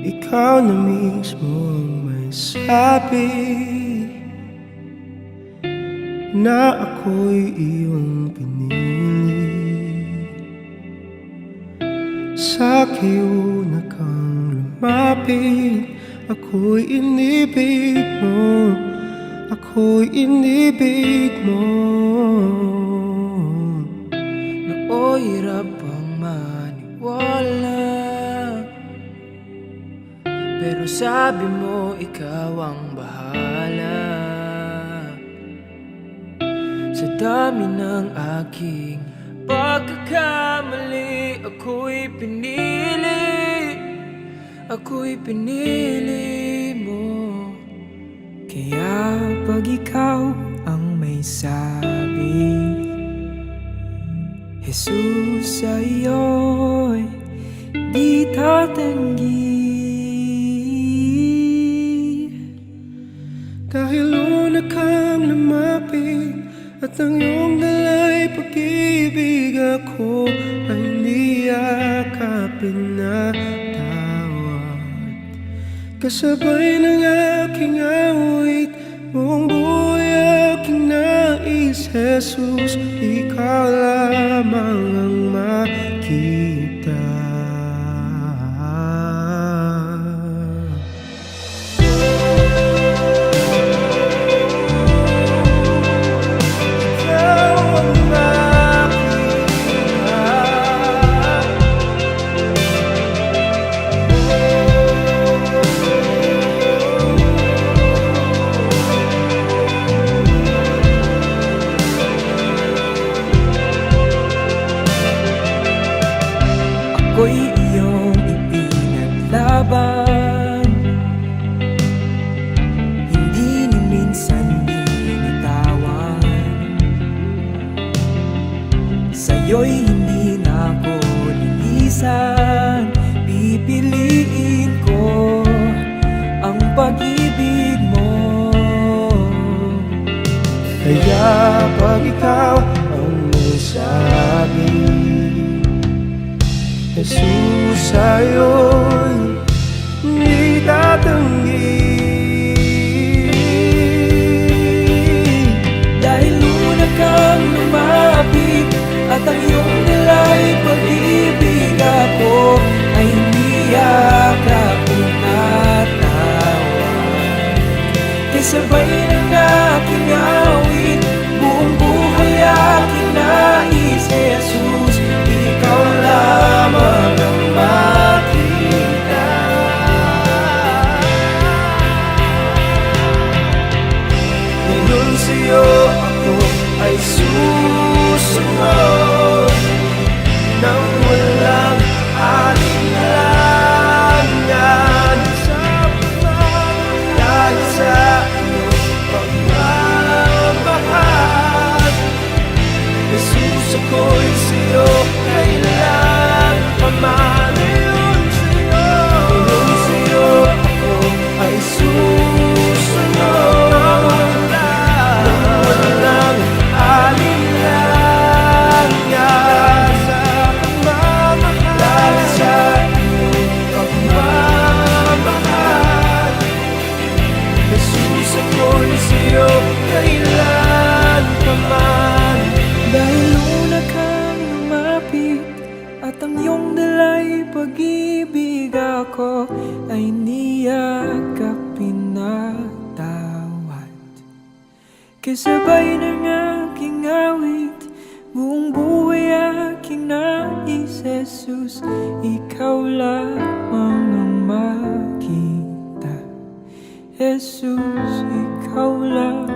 ikaw na mismo ang may sabi na ako'y iyong pinili. Sa kiuna kang lumapit, ako'y inibig mo, ako'y inibig mo. Nooy hirap ang maniwala, pero sabi mo ikaw ang bahala. Sa dami ng aking pagkakamali, ako'y pinili mo. Kaya pag ikaw ang may sabi, Jesus sa'yo'y di tatanggi. Dahil una kang lumapit at ang iyong dalay pag-ibig, ako ay niyakapin na tawad. Kasabay ng aking awit, buong buhay aking nais, Jesus, ikaw lamang ang makita. Ako'y iyong ipinaglaban, hindi ni minsan binitawan. Sa'yo'y hindi na ako lilisan, pipiliin ko ang pag-ibig mo. Kaya pag ikaw ang may sabi, Jesus sa'yo'y di tatanggi. Dahil una kang lumapit at ang iyong nilay pag-ibig, ako ay niyakapin at tawad. Kasabay ng aking awit, buong buhay aking nais, Jesus, ikaw lamang ang makita. Ngayon sa'yo ako ay susunod nang walang alinlangan. Dahil sa iyong pagmamahal, Jesus, ako'y sa'yo kailan pa man. Ngayon sa'yo ako ay susunod nang walang alinlangan. Sa pagmamahal, dahil sa iyong pagmamahal, Jesus, ako'y sa'yo kailan pa man. Dahil una kang lumapit at ang iyong dalay pag-ibig, ako ay niyakapin at tawad. Kasabay ng aking awit, buong buhay aking nais, Jesus, ikaw lamang ang makita. Jesus, ikaw lamang